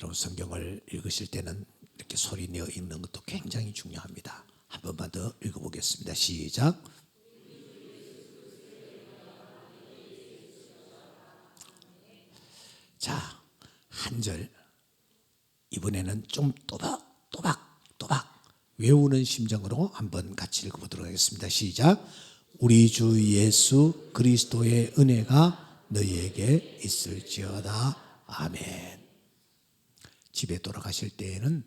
여러분 성경을 읽으실 때는 이렇게 소리 내어 읽는 것도 굉장히 중요합니다. 한 번만 더 읽어보겠습니다. 시작. 자, 한 절 이번에는 좀 또박 외우는 심정으로 한번 같이 읽어보도록 하겠습니다. 시작. 우리 주 예수 그리스도의 은혜가 너희에게 있을지어다. 아멘. 집에 돌아가실 때에는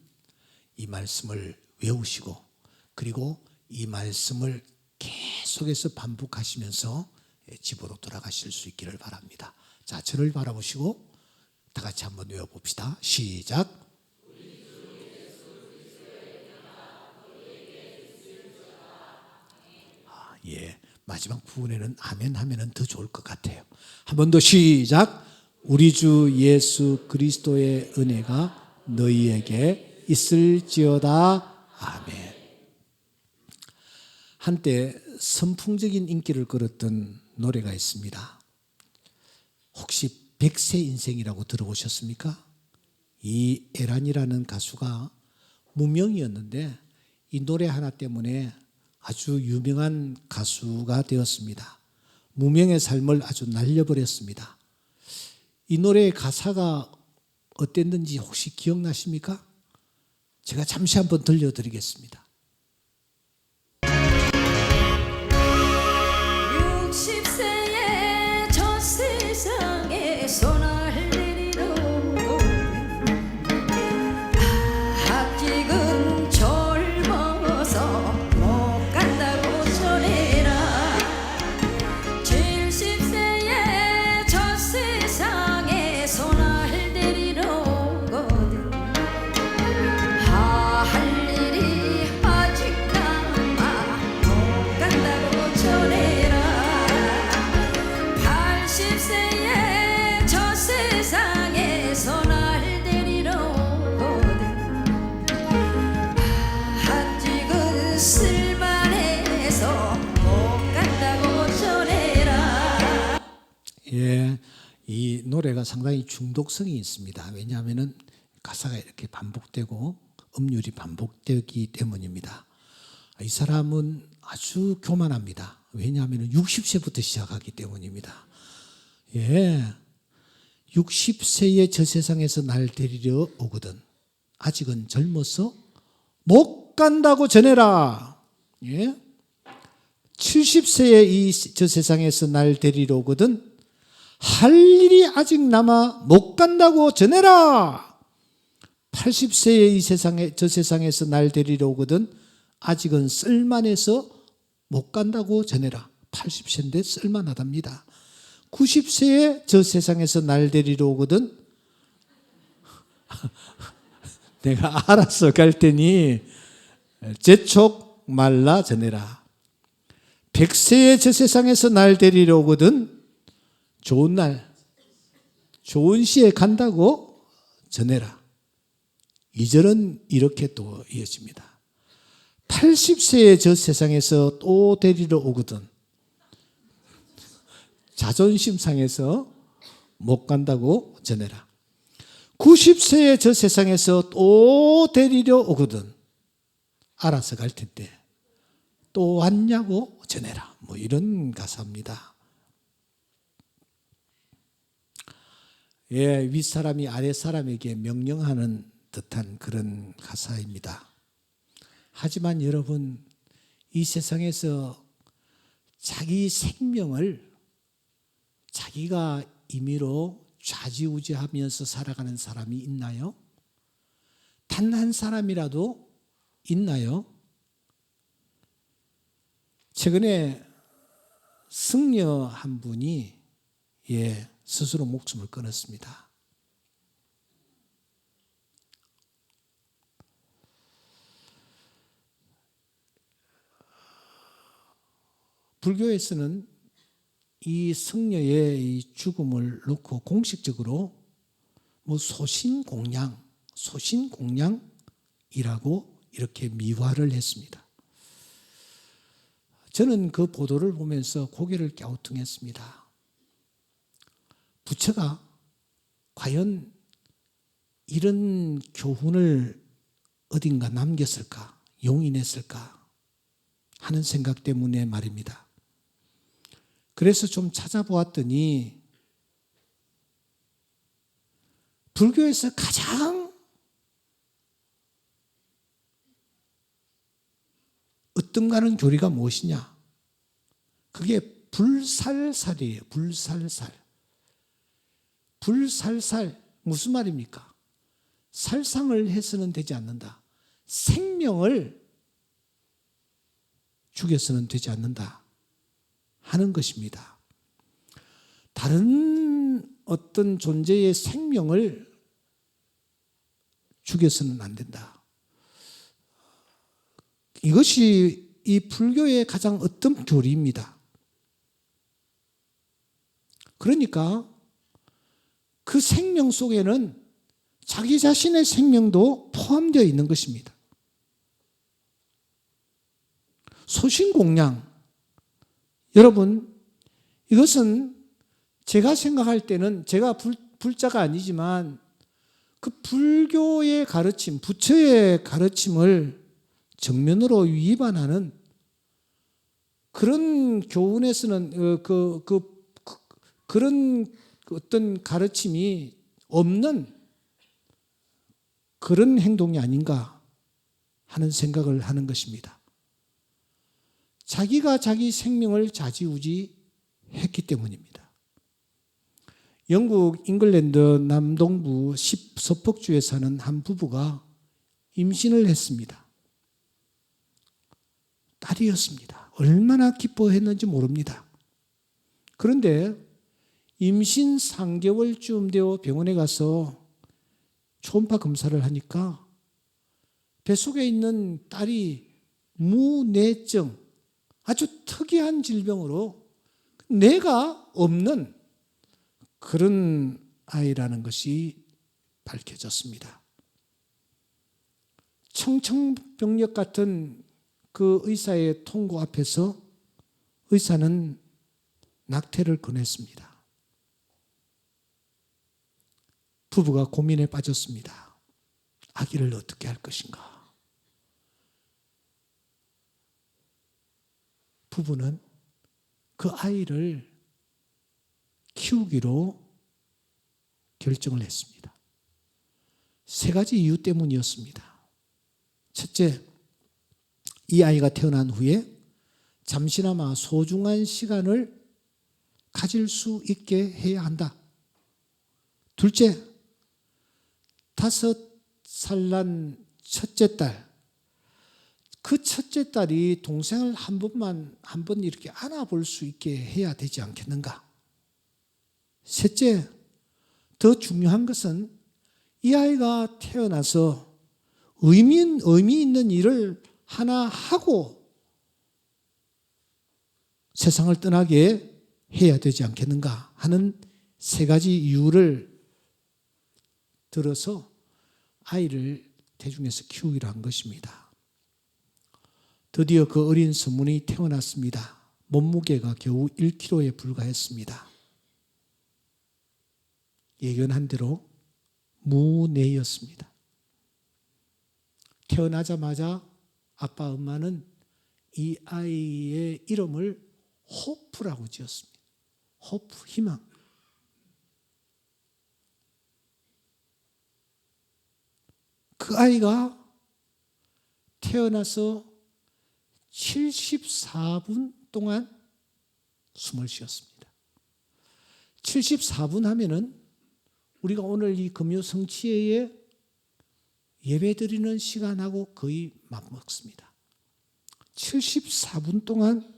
이 말씀을 외우시고 그리고 이 말씀을 계속해서 반복하시면서 집으로 돌아가실 수 있기를 바랍니다. 자, 저를 바라보시고 다 같이 한번 외워봅시다. 시작. 예, 마지막 부분에는 아멘 하면은 더 좋을 것 같아요. 한 번 더 시작. 우리 주 예수 그리스도의 은혜가 너희에게 있을지어다. 아멘. 한때 선풍적인 인기를 끌었던 노래가 있습니다. 혹시 백세 인생이라고 들어보셨습니까? 이 에란이라는 가수가 무명이었는데 이 노래 하나 때문에 아주 유명한 가수가 되었습니다. 무명의 삶을 아주 날려버렸습니다. 이 노래의 가사가 어땠는지 혹시 기억나십니까? 제가 잠시 한번 들려드리겠습니다. 60세에 저 세상에 손을 내리러 아직은 젊어서 못 간다고 전해라. 70세에 저 세상에 손을 내리러 오거든 할 일이 아직 남아 못 간다고 전해라. 80세에 저 세상에서 날 데리러 오거든 아직은 쓸만해서 못 간다고 전해라. 예, 이 노래가 상당히 중독성이 있습니다. 왜냐하면 가사가 이렇게 반복되고 음률이 반복되기 때문입니다. 이 사람은 아주 교만합니다. 왜냐하면 60세부터 시작하기 때문입니다. 예, 60세에 저 세상에서 날 데리러 오거든 아직은 젊어서 못 간다고 전해라. 예, 70세에 저 세상에서 날 데리러 오거든 할 일이 아직 남아 못 간다고 전해라. 80세에 저 세상에서 날 데리러 오거든 아직은 쓸만해서 못 간다고 전해라. 80세인데 쓸만하답니다. 90세에 저 세상에서 날 데리러 오거든 내가 알아서 갈 테니 재촉 말라 전해라. 100세에 저 세상에서 날 데리러 오거든 좋은 날 좋은 시에 간다고 전해라. 2절은 이렇게 또 이어집니다. 80세에 저 세상에서 또 데리러 오거든 자존심 상해서 못 간다고 전해라. 90세에 저 세상에서 또 데리러 오거든 알아서 갈 텐데 또 왔냐고 전해라. 뭐 이런 가사입니다. 예, 윗사람이 아랫사람에게 명령하는 듯한 그런 가사입니다. 하지만 여러분, 이 세상에서 자기 생명을 자기가 임의로 좌지우지하면서 살아가는 사람이 있나요? 단 한 사람이라도 있나요? 최근에 승려 한 분이 스스로 목숨을 끊었습니다. 불교에서는 이 승려의 이 죽음을 놓고 공식적으로 소신공양이라고 이렇게 미화를 했습니다. 저는 그 보도를 보면서 고개를 갸우뚱했습니다. 부처가 과연 이런 교훈을 어딘가 남겼을까, 용인했을까 하는 생각 때문에 말입니다. 그래서 좀 찾아보았더니 불교에서 가장 으뜸가는 교리가 무엇이냐? 그게 불살살이에요. 불살살. 불살살 무슨 말입니까? 살상을 해서는 되지 않는다. 생명을 죽여서는 되지 않는다 하는 것입니다. 다른 어떤 존재의 생명을 죽여서는 안 된다. 이것이 이 불교의 가장 어떤 교리입니다. 그러니까 그 생명 속에는 자기 자신의 생명도 포함되어 있는 것입니다. 소신공양. 여러분, 이것은 제가 생각할 때는 제가 불자가 아니지만 그 불교의 가르침, 부처의 가르침을 정면으로 위반하는 그런 교훈에서는 그런 어떤 가르침이 없는 그런 행동이 아닌가 하는 생각을 하는 것입니다. 자기가 자기 생명을 좌지우지했기 때문입니다. 영국 잉글랜드 남동부 서폭주에 사는 한 부부가 임신을 했습니다. 딸이었습니다. 얼마나 기뻐했는지 모릅니다. 그런데 임신 3개월쯤 되어 병원에 가서 초음파 검사를 하니까 뱃속에 있는 딸이 무내증, 아주 특이한 질병으로 뇌가 없는 그런 아이라는 것이 밝혀졌습니다. 청천벽력 같은 그 의사의 통고 앞에서 의사는 낙태를 권했습니다. 부부가 고민에 빠졌습니다. 아기를 어떻게 할 것인가? 부부는 그 아이를 키우기로 결정을 했습니다. 3가지 이유 때문이었습니다. 첫째, 이 아이가 태어난 후에 잠시나마 소중한 시간을 가질 수 있게 해야 한다. 둘째, 5살 난 첫째 딸, 그 첫째 딸이 동생을 한 번 이렇게 안아볼 수 있게 해야 되지 않겠는가? 셋째, 더 중요한 것은 이 아이가 태어나서 의미 있는 일을 하나 하고 세상을 떠나게 해야 되지 않겠는가 하는 3가지 이유를 들어서 아이를 대중에서 키우기로 한 것입니다. 드디어 그 어린 서문이 태어났습니다. 몸무게가 겨우 1kg에 불과했습니다. 예견한 대로 무내였습니다. 태어나자마자 아빠 엄마는 이 아이의 이름을 호프라고 지었습니다. 호프, 희망. 그 아이가 태어나서 74분 동안 숨을 쉬었습니다. 74분 하면은 우리가 오늘 이 금요 성취회에 예배드리는 시간하고 거의 맞먹습니다. 74분 동안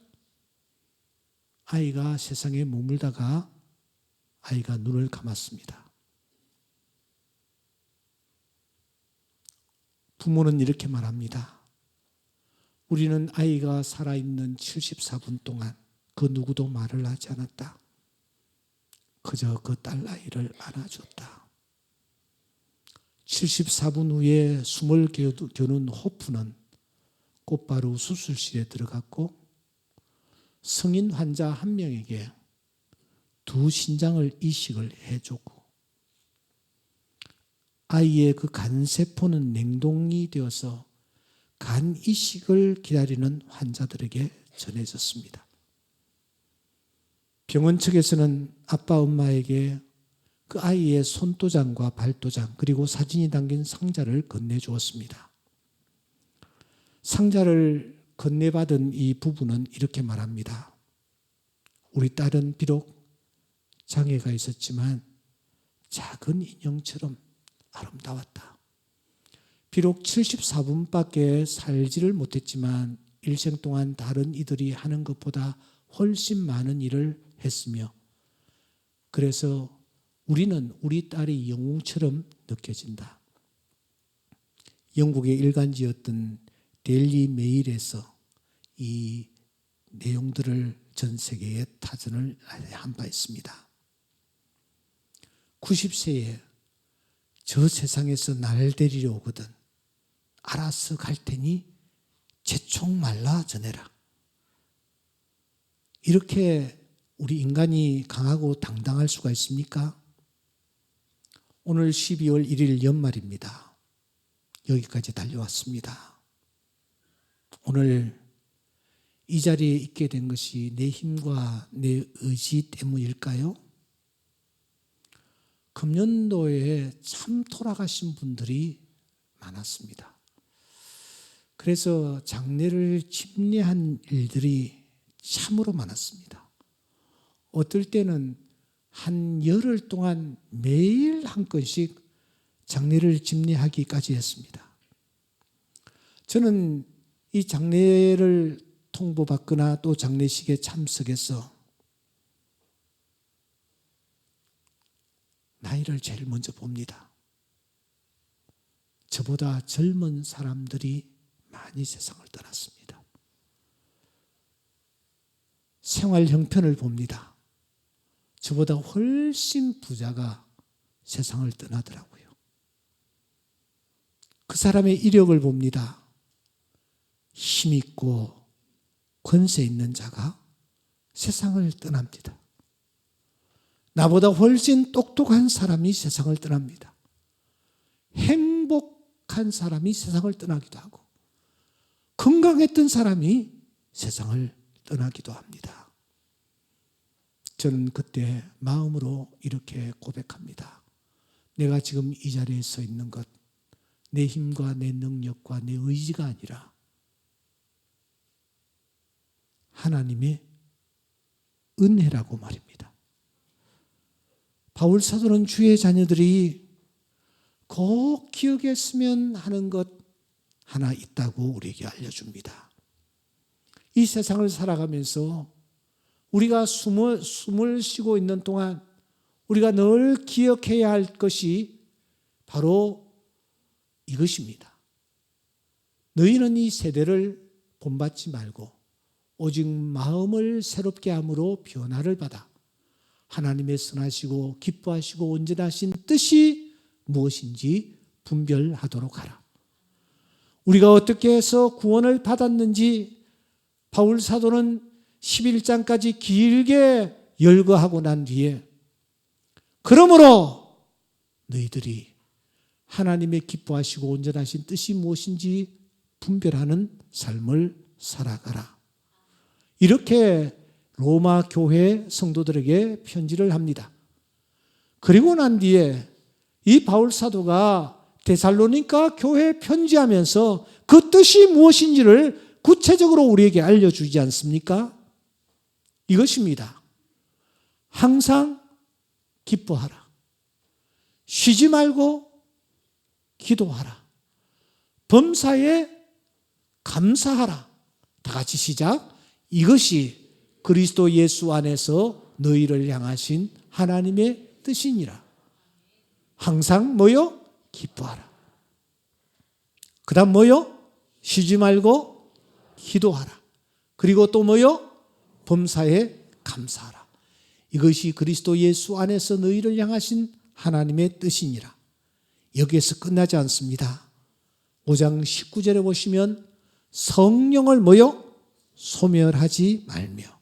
아이가 세상에 머물다가 아이가 눈을 감았습니다. 부모는 이렇게 말합니다. 우리는 아이가 살아있는 74분 동안 그 누구도 말을 하지 않았다. 그저 그 딸 아이를 안아줬다. 74분 후에 숨을 겨눈 호프는 곧바로 수술실에 들어갔고 성인 환자 한 명에게 2 신장을 이식을 해주고 아이의 그 간세포는 냉동이 되어서 간 이식을 기다리는 환자들에게 전해졌습니다. 병원 측에서는 아빠 엄마에게 그 아이의 손도장과 발도장 그리고 사진이 담긴 상자를 건네주었습니다. 상자를 건네받은 이 부부는 이렇게 말합니다. 우리 딸은 비록 장애가 있었지만 작은 인형처럼 아름다웠다. 비록 74분밖에 살지를 못했지만 일생 동안 다른 이들이 하는 것보다 훨씬 많은 일을 했으며 그래서 우리는 우리 딸의 영웅처럼 느껴진다. 영국의 일간지였던 데일리 메일에서 이 내용들을 전 세계에 타전을 한 바 있습니다. 90세에 저 세상에서 날 데리러 오거든 알아서 갈 테니 재촉 말라 전해라. 이렇게 우리 인간이 강하고 당당할 수가 있습니까? 오늘 12월 1일 연말입니다. 여기까지 달려왔습니다. 오늘 이 자리에 있게 된 것이 내 힘과 내 의지 때문일까요? 금년도에 참 돌아가신 분들이 많았습니다. 그래서 장례를 집례한 일들이 참으로 많았습니다. 어떨 때는 한 열흘 동안 매일 한 건씩 장례를 집례하기까지 했습니다. 저는 이 장례를 통보받거나 또 장례식에 참석해서 나이를 제일 먼저 봅니다. 저보다 젊은 사람들이 많이 세상을 떠났습니다. 생활 형편을 봅니다. 저보다 훨씬 부자가 세상을 떠나더라고요. 그 사람의 이력을 봅니다. 힘있고 권세 있는 자가 세상을 떠납니다. 나보다 훨씬 똑똑한 사람이 세상을 떠납니다. 행복한 사람이 세상을 떠나기도 하고 건강했던 사람이 세상을 떠나기도 합니다. 저는 그때 마음으로 이렇게 고백합니다. 내가 지금 이 자리에 서 있는 것, 내 힘과 내 능력과 내 의지가 아니라 하나님의 은혜라고 말입니다. 바울 사도는 주의 자녀들이 꼭 기억했으면 하는 것 하나 있다고 우리에게 알려줍니다. 이 세상을 살아가면서 우리가 숨을 쉬고 있는 동안 우리가 늘 기억해야 할 것이 바로 이것입니다. 너희는 이 세대를 본받지 말고 오직 마음을 새롭게 함으로 변화를 받아 하나님의 선하시고 기뻐하시고 온전하신 뜻이 무엇인지 분별하도록 하라. 우리가 어떻게 해서 구원을 받았는지 바울 사도는 11장까지 길게 열거하고 난 뒤에 그러므로 너희들이 하나님의 기뻐하시고 온전하신 뜻이 무엇인지 분별하는 삶을 살아가라. 이렇게 로마 교회 성도들에게 편지를 합니다. 그리고 난 뒤에 이 바울 사도가 데살로니가 교회에 편지하면서 그 뜻이 무엇인지를 구체적으로 우리에게 알려주지 않습니까? 이것입니다. 항상 기뻐하라. 쉬지 말고 기도하라. 범사에 감사하라. 다 같이 시작. 이것이 그리스도 예수 안에서 너희를 향하신 하나님의 뜻이니라. 항상 뭐요? 기뻐하라. 그 다음 뭐요? 쉬지 말고 기도하라. 그리고 또 뭐요? 범사에 감사하라. 이것이 그리스도 예수 안에서 너희를 향하신 하나님의 뜻이니라. 여기에서 끝나지 않습니다. 5장 19절에 보시면 성령을 뭐요? 소멸하지 말며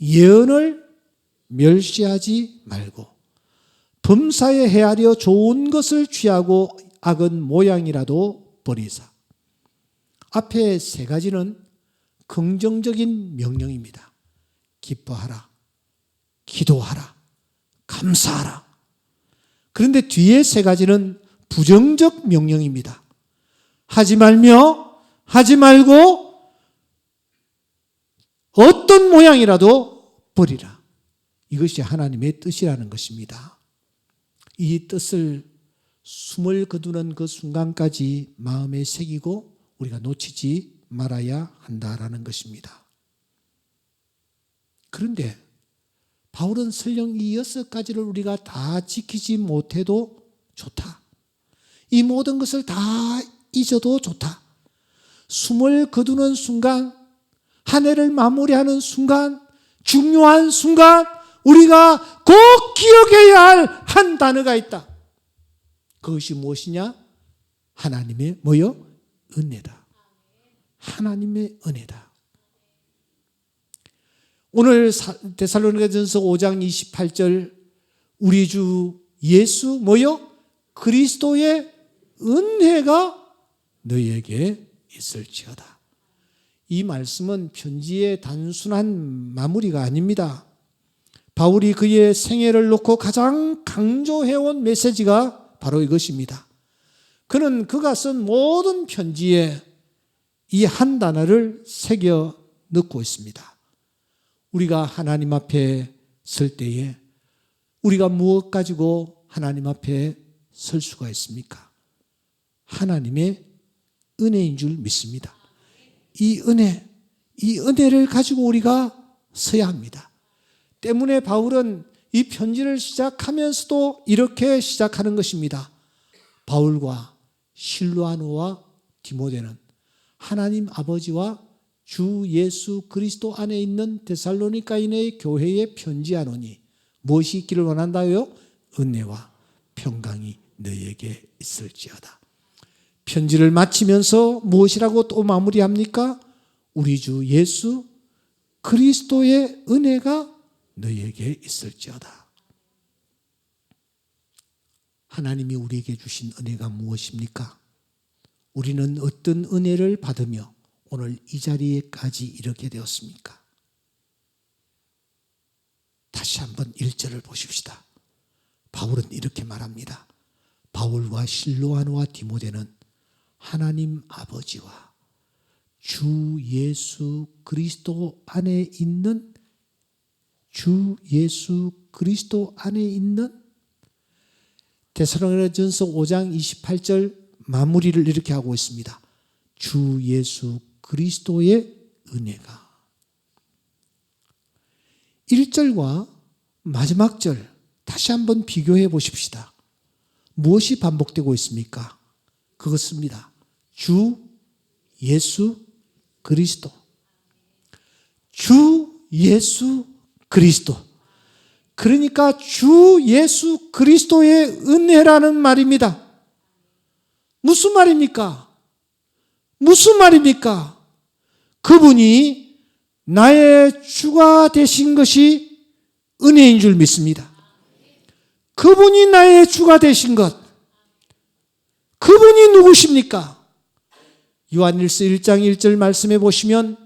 예언을 멸시하지 말고 범사에 헤아려 좋은 것을 취하고 악은 모양이라도 버리사. 앞에 세 가지는 긍정적인 명령입니다. 기뻐하라, 기도하라, 감사하라. 그런데 뒤에 세 가지는 부정적 명령입니다. 하지 말며, 하지 말고, 어떤 모양이라도 버리라. 이것이 하나님의 뜻이라는 것입니다. 이 뜻을 숨을 거두는 그 순간까지 마음에 새기고 우리가 놓치지 말아야 한다라는 것입니다. 그런데 바울은 설령 이 6가지를 우리가 다 지키지 못해도 좋다. 이 모든 것을 다 잊어도 좋다. 숨을 거두는 순간, 한 해를 마무리하는 순간, 중요한 순간 우리가 꼭 기억해야 할 한 단어가 있다. 그것이 무엇이냐? 하나님의 뭐요? 은혜다. 하나님의 은혜다. 오늘 데살로니가전서 5장 28절 우리 주 예수 뭐요? 그리스도의 은혜가 너희에게 있을지어다. 이 말씀은 편지의 단순한 마무리가 아닙니다. 바울이 그의 생애를 놓고 가장 강조해온 메시지가 바로 이것입니다. 그는 그가 쓴 모든 편지에 이 한 단어를 새겨 넣고 있습니다. 우리가 하나님 앞에 설 때에 우리가 무엇 가지고 하나님 앞에 설 수가 있습니까? 하나님의 은혜인 줄 믿습니다. 이 은혜를 가지고 우리가 서야 합니다. 때문에 바울은 이 편지를 시작하면서도 이렇게 시작하는 것입니다. 바울과 실로아노와 디모데는 하나님 아버지와 주 예수 그리스도 안에 있는 데살로니가인의 교회에 편지하노니 무엇이 있기를 원한다요? 은혜와 평강이 너희에게 있을지어다. 편지를 마치면서 무엇이라고 또 마무리합니까? 우리 주 예수 그리스도의 은혜가 너희에게 있을지어다. 하나님이 우리에게 주신 은혜가 무엇입니까? 우리는 어떤 은혜를 받으며 오늘 이 자리에까지 이르게 되었습니까? 다시 한번 1절을 보십시다. 바울은 이렇게 말합니다. 바울과 실로아노와 디모데는 하나님 아버지와 주 예수 그리스도 안에 있는 데살로니가전서 5장 28절 마무리를 이렇게 하고 있습니다. 주 예수 그리스도의 은혜가. 1절과 마지막 절 다시 한번 비교해 보십시다. 무엇이 반복되고 있습니까? 그것입니다. 주 예수 그리스도. 주 예수 그리스도. 그러니까 주 예수 그리스도의 은혜라는 말입니다. 무슨 말입니까? 무슨 말입니까? 그분이 나의 주가 되신 것이 은혜인 줄 믿습니다. 그분이 나의 주가 되신 것. 그분이 누구십니까? 요한일서 1장 1절 말씀해 보시면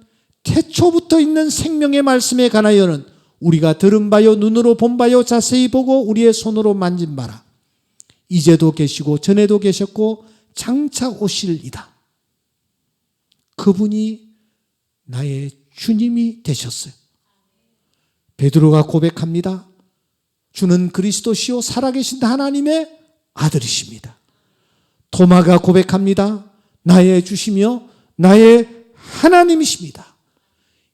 태초부터 있는 생명의 말씀에 관하여는 우리가 들은 바요 눈으로 본 바요 자세히 보고 우리의 손으로 만진 바라. 이제도 계시고 전에도 계셨고 장차 오실이다. 그분이 나의 주님이 되셨어요. 베드로가 고백합니다. 주는 그리스도시요 살아계신 하나님의 아들이십니다. 도마가 고백합니다. 나의 주시며 나의 하나님이십니다.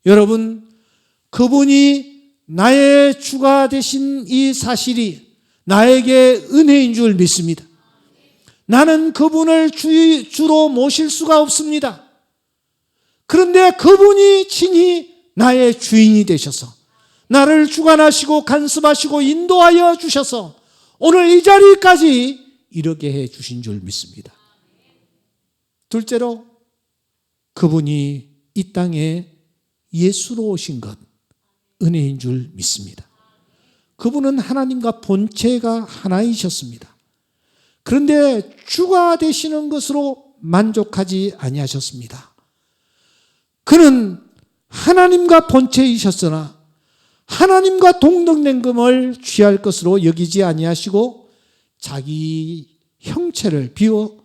여러분, 그분이 나의 주가 되신 이 사실이 나에게 은혜인 줄 믿습니다. 나는 그분을 주로 모실 수가 없습니다. 그런데 그분이 친히 나의 주인이 되셔서 나를 주관하시고 간섭하시고 인도하여 주셔서 오늘 이 자리까지 이르게 해 주신 줄 믿습니다. 둘째로 그분이 이 땅에 예수로 오신 것 은혜인 줄 믿습니다. 그분은 하나님과 본체가 하나이셨습니다. 그런데 주가 되시는 것으로 만족하지 아니하셨습니다. 그는 하나님과 본체이셨으나 하나님과 동등된 금을 취할 것으로 여기지 아니하시고 자기 형체를 비워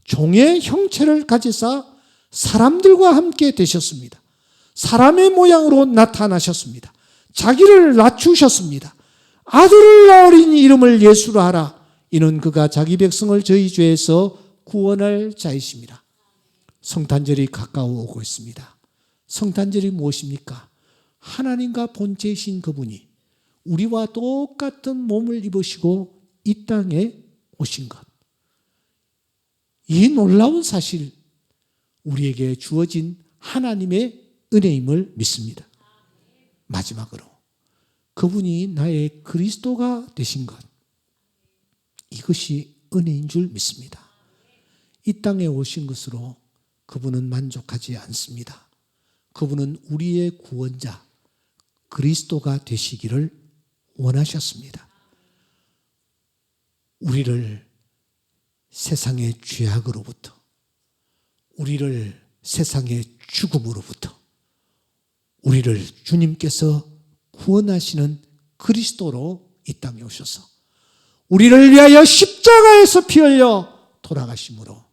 종의 형체를 가지사 사람들과 함께 되셨습니다. 사람의 모양으로 나타나셨습니다. 자기를 낮추셨습니다. 아들을 낳으리니 이름을 예수로 하라. 이는 그가 자기 백성을 저희 죄에서 구원할 자이십니다. 성탄절이 가까워 오고 있습니다. 성탄절이 무엇입니까? 하나님과 본체이신 그분이 우리와 똑같은 몸을 입으시고 이 땅에 오신 것. 이 놀라운 사실, 우리에게 주어진 하나님의 은혜임을 믿습니다. 마지막으로 그분이 나의 그리스도가 되신 것, 이것이 은혜인 줄 믿습니다. 이 땅에 오신 것으로 그분은 만족하지 않습니다. 그분은 우리의 구원자 그리스도가 되시기를 원하셨습니다. 우리를 세상의 죄악으로부터, 우리를 세상의 죽음으로부터, 우리를 주님께서 구원하시는 그리스도로 이 땅에 오셔서 우리를 위하여 십자가에서 피 흘려 돌아가심으로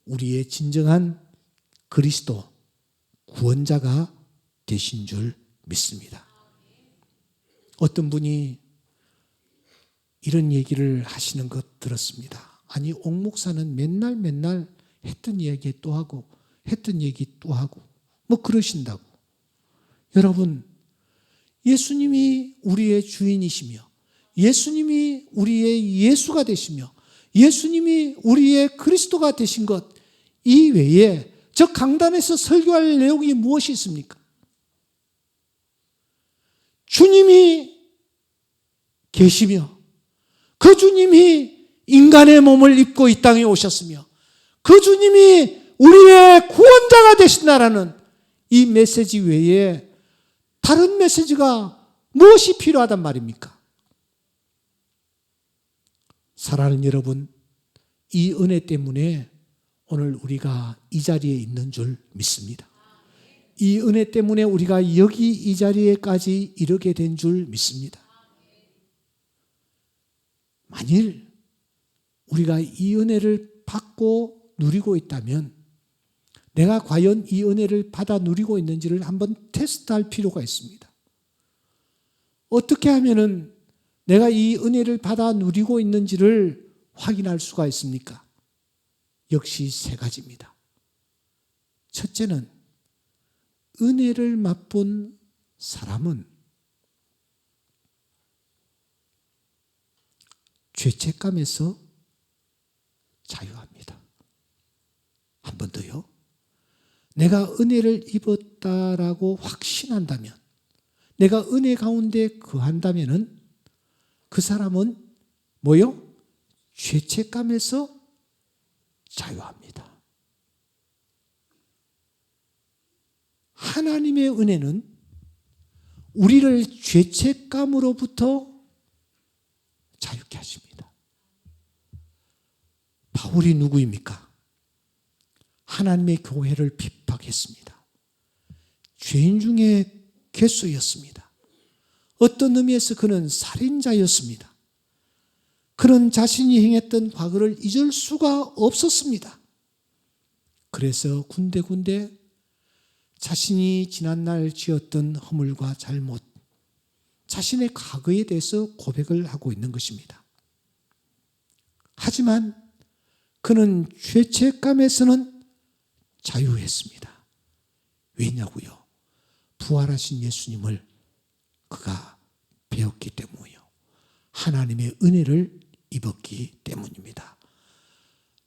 우리의 진정한 그리스도 구원자가 되신 줄 믿습니다. 어떤 분이 이런 얘기를 하시는 것 들었습니다. 아니, 옥 목사는 맨날 했던 얘기 또 하고 했던 얘기 또 하고 뭐 그러신다고. 여러분, 예수님이 우리의 주인이시며 예수님이 우리의 예수가 되시며 예수님이 우리의 그리스도가 되신 것 이외에 저 강단에서 설교할 내용이 무엇이 있습니까? 주님이 계시며 그 주님이 인간의 몸을 입고 이 땅에 오셨으며 그 주님이 우리의 구원자가 되신다라는 이 메시지 외에 다른 메시지가 무엇이 필요하단 말입니까? 사랑하는 여러분, 이 은혜 때문에 오늘 우리가 이 자리에 있는 줄 믿습니다. 이 은혜 때문에 우리가 여기 이 자리에까지 이르게 된 줄 믿습니다. 만일 우리가 이 은혜를 받고 누리고 있다면 내가 과연 이 은혜를 받아 누리고 있는지를 한번 테스트할 필요가 있습니다. 어떻게 하면은 내가 이 은혜를 받아 누리고 있는지를 확인할 수가 있습니까? 역시 세 가지입니다. 첫째는 은혜를 맛본 사람은 죄책감에서 자유합니다. 한 번 더요. 내가 은혜를 입었다라고 확신한다면, 내가 은혜 가운데 거한다면은 그 사람은 뭐요? 죄책감에서 자유합니다. 하나님의 은혜는 우리를 죄책감으로부터 자유케 하십니다. 바울이 누구입니까? 하나님의 교회를 핍박했습니다. 죄인 중에 괴수였습니다. 어떤 의미에서 그는 살인자였습니다. 그는 자신이 행했던 과거를 잊을 수가 없었습니다. 그래서 군데군데 자신이 지난날 지었던 허물과 잘못, 자신의 과거에 대해서 고백을 하고 있는 것입니다. 하지만 그는 죄책감에서는 자유했습니다. 왜냐고요? 부활하신 예수님을 그가 배웠기 때문이요. 하나님의 은혜를 입었기 때문입니다.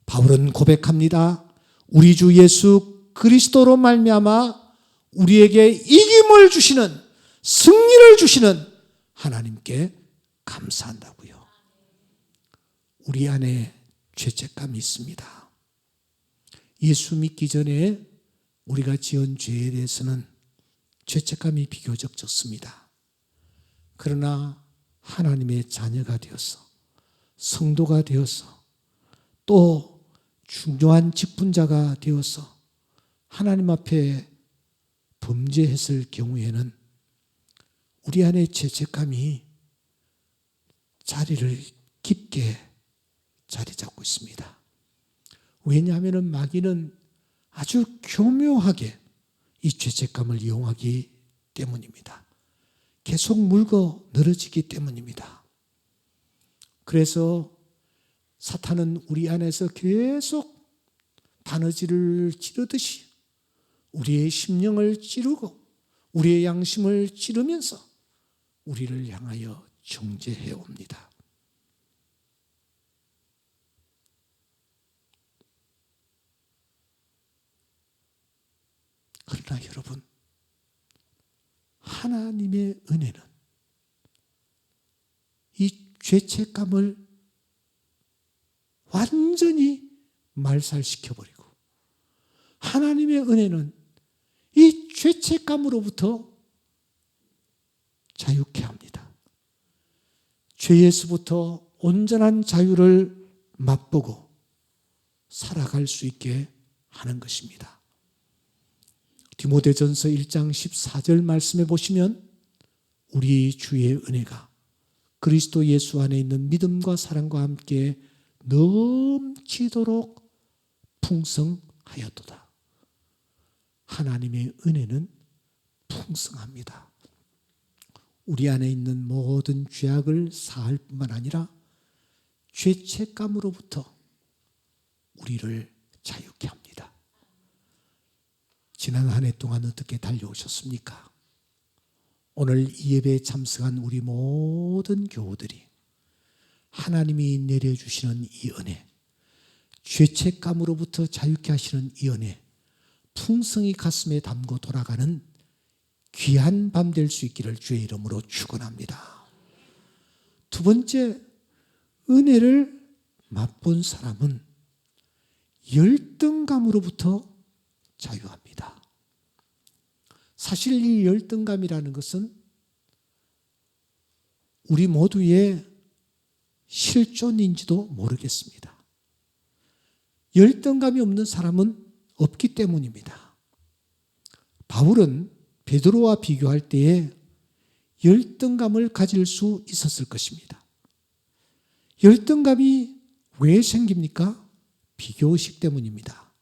바울은 고백합니다. 우리 주 예수 그리스도로 말미암아 우리에게 이김을 주시는, 승리를 주시는 하나님께 감사한다고요. 우리 안에 죄책감이 있습니다. 예수 믿기 전에 우리가 지은 죄에 대해서는 죄책감이 비교적 적습니다. 그러나 하나님의 자녀가 되어서 성도가 되어서 또 중요한 직분자가 되어서 하나님 앞에 범죄했을 경우에는 우리 안에 죄책감이 자리를 깊게 자리 잡고 있습니다. 왜냐하면 마귀는 아주 교묘하게 이 죄책감을 이용하기 때문입니다. 계속 물고 늘어지기 때문입니다. 그래서 사탄은 우리 안에서 계속 바느질을 찌르듯이 우리의 심령을 찌르고 우리의 양심을 찌르면서 우리를 향하여 정죄해 옵니다. 그러나 여러분, 하나님의 은혜는 이 죄책감을 완전히 말살시켜버리고 하나님의 은혜는 이 죄책감으로부터 자유케 합니다. 죄에서부터 온전한 자유를 맛보고 살아갈 수 있게 하는 것입니다. 디모데전서 1장 14절 말씀에 보시면 우리 주의 은혜가 그리스도 예수 안에 있는 믿음과 사랑과 함께 넘치도록 풍성하였도다. 하나님의 은혜는 풍성합니다. 우리 안에 있는 모든 죄악을 사할 뿐만 아니라 죄책감으로부터 우리를 자유케 합니다. 지난 한 해 동안 어떻게 달려오셨습니까? 오늘 이 예배에 참석한 우리 모든 교우들이 하나님이 내려주시는 이 은혜, 죄책감으로부터 자유케 하시는 이 은혜, 풍성히 가슴에 담고 돌아가는 귀한 밤 될 수 있기를 주의 이름으로 축원합니다. 두 번째, 은혜를 맛본 사람은 열등감으로부터 자유합니다. 사실 이 열등감이라는 것은 우리 모두의 실존인지도 모르겠습니다. 열등감이 없는 사람은 없기 때문입니다. 바울은 베드로와 비교할 때에 열등감을 가질 수 있었을 것입니다. 열등감이 왜 생깁니까? 비교의식 때문입니다.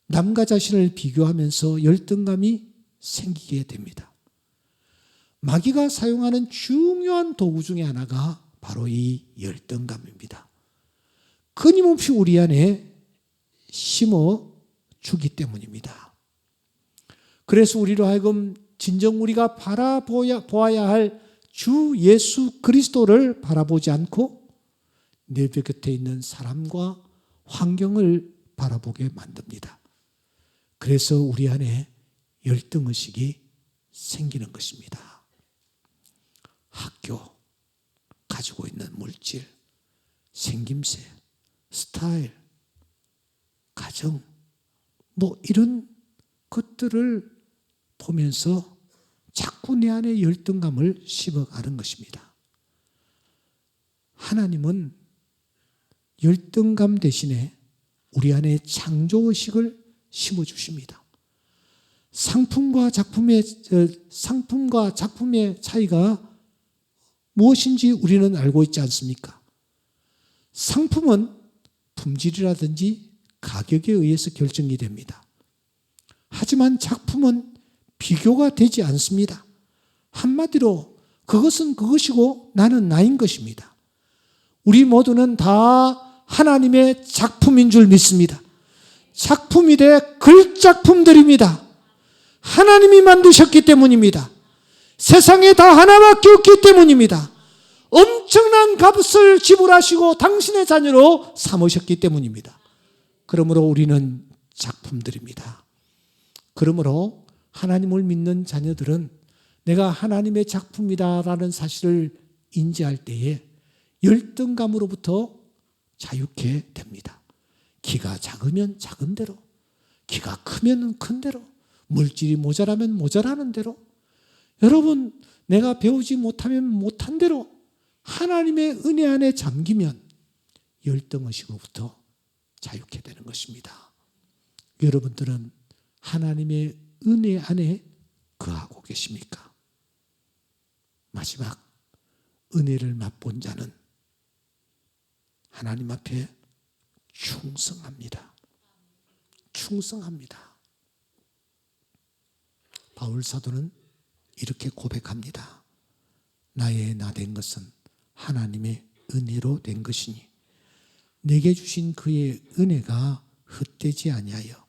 남과 자신을 비교하면서 열등감이 생기게 됩니다. 마귀가 사용하는 중요한 도구 중에 하나가 바로 이 열등감입니다. 끊임없이 우리 안에 심어주기 때문입니다. 그래서 우리로 하여금 진정 우리가 바라보아야 할 주 예수 그리스도를 바라보지 않고 내 곁에 있는 사람과 환경을 바라보게 만듭니다. 그래서 우리 안에 열등의식이 생기는 것입니다. 학교, 가지고 있는 물질, 생김새, 스타일, 가정, 이런 것들을 보면서 자꾸 내 안에 열등감을 씹어가는 것입니다. 하나님은 열등감 대신에 우리 안에 창조의식을 심어주십니다. 상품과 작품의 차이가 무엇인지 우리는 알고 있지 않습니까? 상품은 품질이라든지 가격에 의해서 결정이 됩니다. 하지만 작품은 비교가 되지 않습니다. 한마디로 그것은 그것이고 나는 나인 것입니다. 우리 모두는 다 하나님의 작품인 줄 믿습니다. 작품이 돼 글작품들입니다. 하나님이 만드셨기 때문입니다. 세상에 다 하나밖에 없기 때문입니다. 엄청난 값을 지불하시고 당신의 자녀로 삼으셨기 때문입니다. 그러므로 우리는 작품들입니다. 그러므로 하나님을 믿는 자녀들은 내가 하나님의 작품이다라는 사실을 인지할 때에 열등감으로부터 자유케 됩니다. 키가 작으면 작은 대로, 키가 크면 큰 대로, 물질이 모자라면 모자라는 대로, 여러분 내가 배우지 못하면 못한 대로 하나님의 은혜 안에 잠기면 열등의식으로부터 자유케 되는 것입니다. 여러분들은 하나님의 은혜 안에 거하고 계십니까? 마지막, 은혜를 맛본 자는 하나님 앞에 충성합니다. 충성합니다. 바울 사도는 이렇게 고백합니다. 나의 나 된 것은 하나님의 은혜로 된 것이니 내게 주신 그의 은혜가 헛되지 아니하여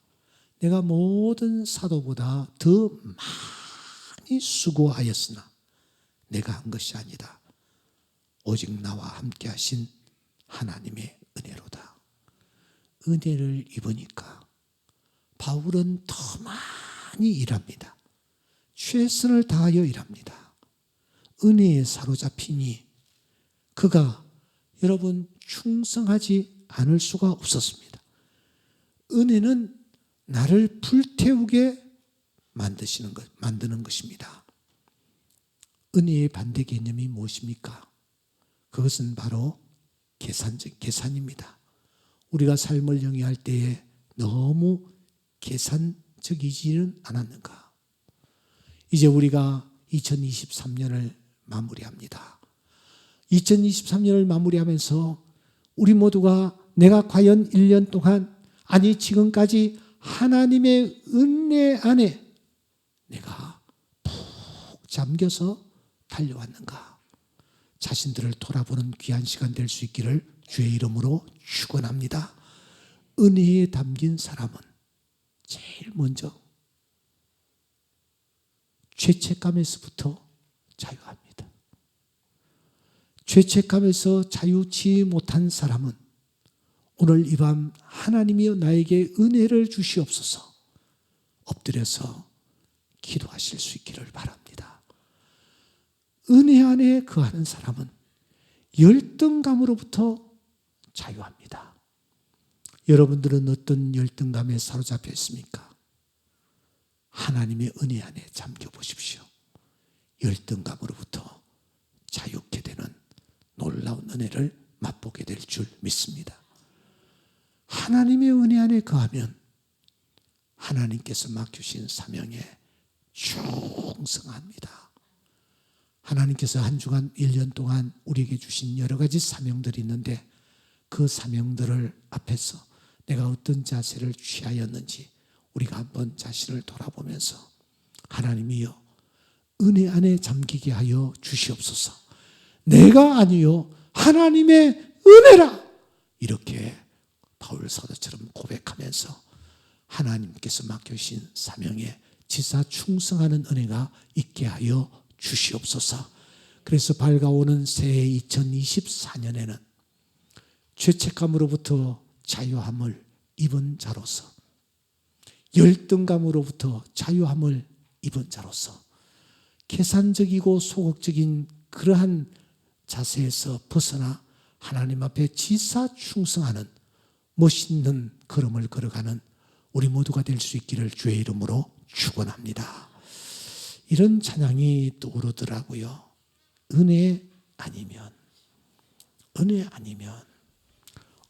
내가 모든 사도보다 더 많이 수고하였으나 내가 한 것이 아니다. 오직 나와 함께 하신 하나님의 은혜로다. 은혜를 입으니까 바울은 더 많이 일합니다. 최선을 다하여 일합니다. 은혜에 사로잡히니 그가 여러분 충성하지 않을 수가 없었습니다. 은혜는 나를 불태우게 만드는 것입니다. 은혜의 반대 개념이 무엇입니까? 그것은 바로 계산입니다. 우리가 삶을 영위할 때에 너무 계산적이지는 않았는가? 이제 우리가 2023년을 마무리합니다. 2023년을 마무리하면서 우리 모두가 내가 과연 1년 동안, 아니 지금까지 하나님의 은혜 안에 내가 푹 잠겨서 달려왔는가? 자신들을 돌아보는 귀한 시간 될 수 있기를 주의 이름으로 축원합니다. 은혜에 담긴 사람은 제일 먼저 죄책감에서부터 자유합니다. 죄책감에서 자유치 못한 사람은 오늘 이 밤 하나님이여 나에게 은혜를 주시옵소서 엎드려서 기도하실 수 있기를 바랍니다. 은혜 안에 거하는 사람은 열등감으로부터 자유합니다. 여러분들은 어떤 열등감에 사로잡혀 있습니까? 하나님의 은혜 안에 잠겨 보십시오. 열등감으로부터 자유케 되는 놀라운 은혜를 맛보게 될 줄 믿습니다. 하나님의 은혜 안에 거하면 하나님께서 맡기신 사명에 충성합니다. 하나님께서 한 주간 1년 동안 우리에게 주신 여러 가지 사명들이 있는데 그 사명들을 앞에서 내가 어떤 자세를 취하였는지 우리가 한번 자신을 돌아보면서 하나님이여 은혜 안에 잠기게 하여 주시옵소서. 내가 아니요 하나님의 은혜라. 이렇게 바울 사도처럼 고백하면서 하나님께서 맡겨주신 사명에 지사 충성하는 은혜가 있게 하여 주시옵소서. 그래서 밝아오는 새해 2024년에는 죄책감으로부터 자유함을 입은 자로서, 열등감으로부터 자유함을 입은 자로서 계산적이고 소극적인 그러한 자세에서 벗어나 하나님 앞에 지사 충성하는 멋있는 걸음을 걸어가는 우리 모두가 될 수 있기를 주의 이름으로 축원합니다. 이런 찬양이 떠오르더라고요. 은혜 아니면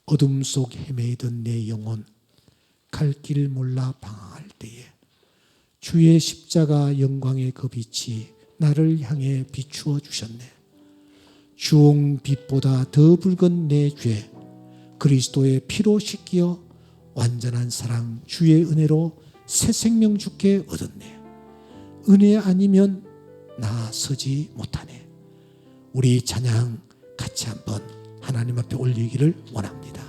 어둠 속 헤매이던 내 영혼 갈 길 몰라 방황할 때에 주의 십자가 영광의 그 빛이 나를 향해 비추어 주셨네. 주홍빛보다 더 붉은 내 죄 그리스도의 피로 씻기어 완전한 사랑 주의 은혜로 새 생명 주께 얻었네. 은혜 아니면 나 서지 못하네. 우리 찬양 같이 한번 하나님 앞에 올리기를 원합니다.